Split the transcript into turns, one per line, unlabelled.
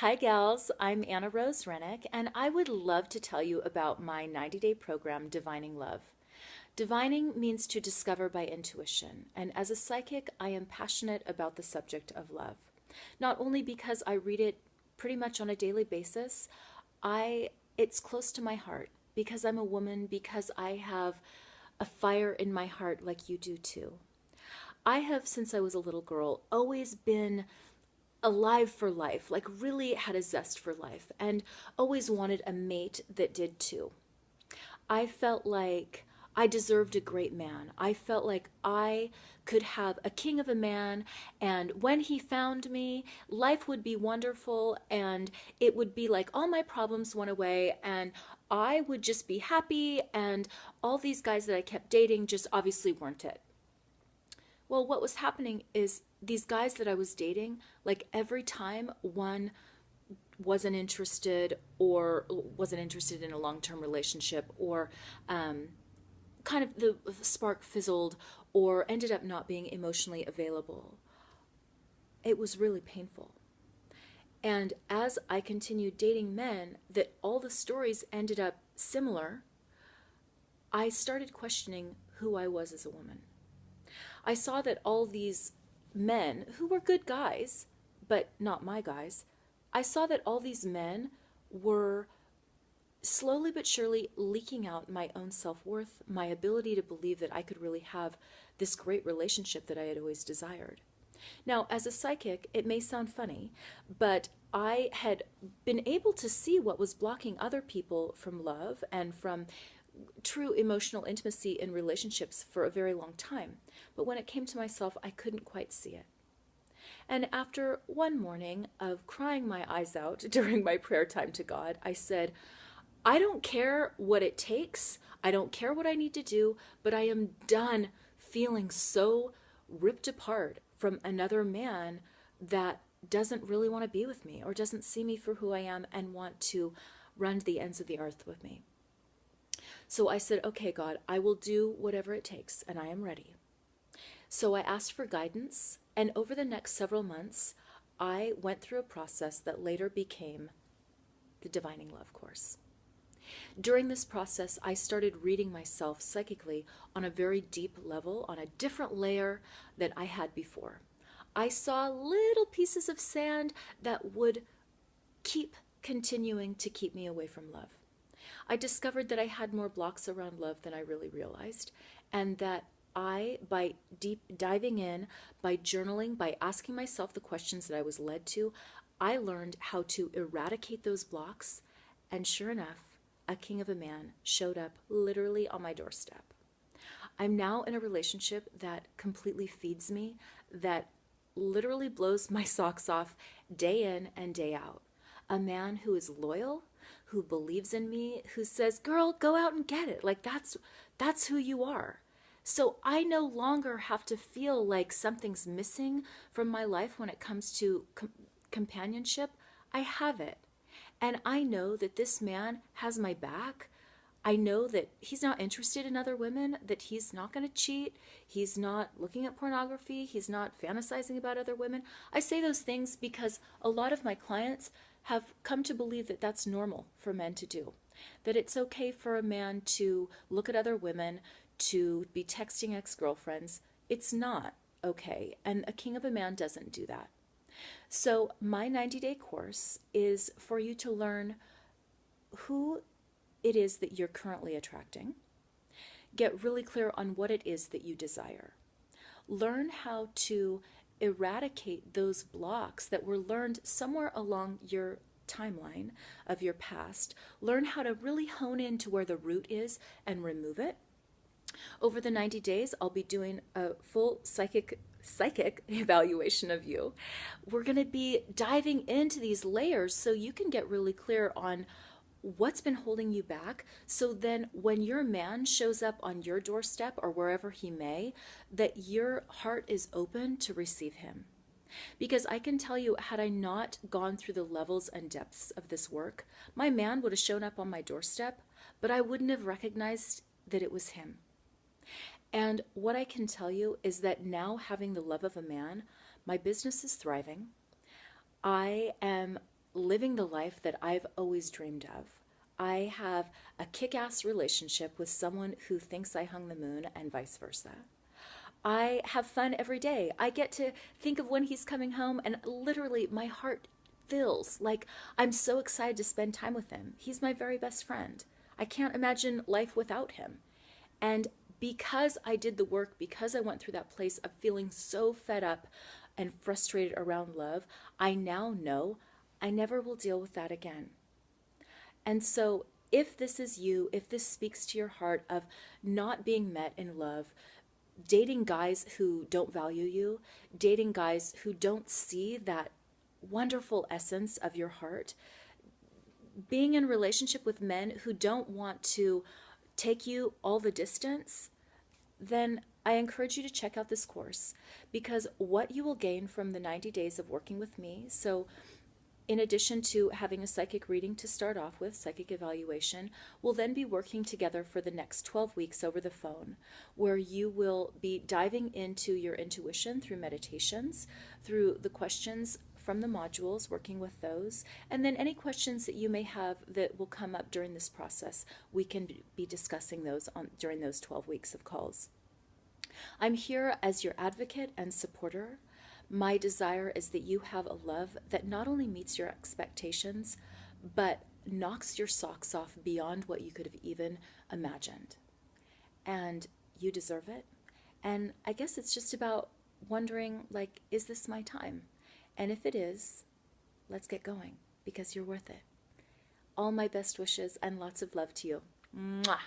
Hi, gals. I'm Anna Rose Rennick, and I would love to tell you about my 90-day program, Divining Love. Divining means to discover by intuition, and as a psychic, I am passionate about the subject of love. Not only because I read it pretty much on a daily basis, it's close to my heart because I'm a woman, because I have a fire in my heart like you do too. I have, since I was a little girl, always been alive for life, like really had a zest for life, and always wanted a mate that did too. I felt like I deserved a great man. I felt like I could have a king of a man, and when he found me, life would be wonderful, and it would be like all my problems went away, and I would just be happy, and all these guys that I kept dating just obviously weren't it. Well, what was happening is these guys that I was dating, like every time one wasn't interested in a long-term relationship, or kind of the spark fizzled, or ended up not being emotionally available, it was really painful. And as I continued dating men that all the stories ended up similar, I started questioning who I was as a woman. I saw that all these men who were good guys, but not my guys, I saw that all these men were slowly but surely leaking out my own self-worth, my ability to believe that I could really have this great relationship that I had always desired. Now, as a psychic, it may sound funny, but I had been able to see what was blocking other people from love and from true emotional intimacy in relationships for a very long time. But when it came to myself, I couldn't quite see it. And after one morning of crying my eyes out during my prayer time to God, I said, I don't care what it takes. I don't care what I need to do, but I am done feeling so ripped apart from another man that doesn't really want to be with me or doesn't see me for who I am and want to run to the ends of the earth with me. So I said, okay, God, I will do whatever it takes, and I am ready. So I asked for guidance, and over the next several months, I went through a process that later became the Divining Love course. During this process, I started reading myself psychically on a very deep level, on a different layer than I had before. I saw little pieces of sand that would keep continuing to keep me away from love. I discovered that I had more blocks around love than I really realized, and that by deep diving in, by journaling, by asking myself the questions that I was led to, I learned how to eradicate those blocks, and sure enough, a king of a man showed up literally on my doorstep. I'm now in a relationship that completely feeds me, that literally blows my socks off day in and day out. A man who is loyal, who believes in me, who says, girl, go out and get it. Like that's who you are. So I no longer have to feel like something's missing from my life when it comes to companionship. I have it. And I know that this man has my back. I know that he's not interested in other women, that he's not going to cheat. He's not looking at pornography. He's not fantasizing about other women. I say those things because a lot of my clients have come to believe that that's normal for men to do. That it's okay for a man to look at other women, to be texting ex-girlfriends. It's not okay. And a king of a man doesn't do that. So my 90-day course is for you to learn who it is that you're currently attracting, get really clear on what it is that you desire, learn how to eradicate those blocks that were learned somewhere along your timeline of your past, learn how to really hone into where the root is and remove it. Over the 90 days, I'll be doing a full psychic evaluation of you. We're going to be diving into these layers so you can get really clear on what's been holding you back, so then when your man shows up on your doorstep or wherever he may, that your heart is open to receive him. Because I can tell you, had I not gone through the levels and depths of this work, my man would have shown up on my doorstep, but I wouldn't have recognized that it was him. And what I can tell you is that now, having the love of a man, my business is thriving. I am living the life that I've always dreamed of. I have a kick-ass relationship with someone who thinks I hung the moon and vice versa. I have fun every day. I get to think of when he's coming home, and literally my heart fills. Like, I'm so excited to spend time with him. He's my very best friend. I can't imagine life without him. And because I did the work, because I went through that place of feeling so fed up and frustrated around love, I now know I never will deal with that again. And so if this is you, if this speaks to your heart of not being met in love, dating guys who don't value you, dating guys who don't see that wonderful essence of your heart, being in a relationship with men who don't want to take you all the distance, then I encourage you to check out this course, because what you will gain from the 90 days of working with me, so in addition to having a psychic reading to start off with, psychic evaluation, we'll then be working together for the next 12 weeks over the phone, where you will be diving into your intuition through meditations, through the questions from the modules, working with those, and then any questions that you may have that will come up during this process, we can be discussing those during those 12 weeks of calls. I'm here as your advocate and supporter. My desire is that you have a love that not only meets your expectations, but knocks your socks off beyond what you could have even imagined. And you deserve it. And I guess it's just about wondering, like, is this my time? And if it is, let's get going, because you're worth it. All my best wishes and lots of love to you. Mwah!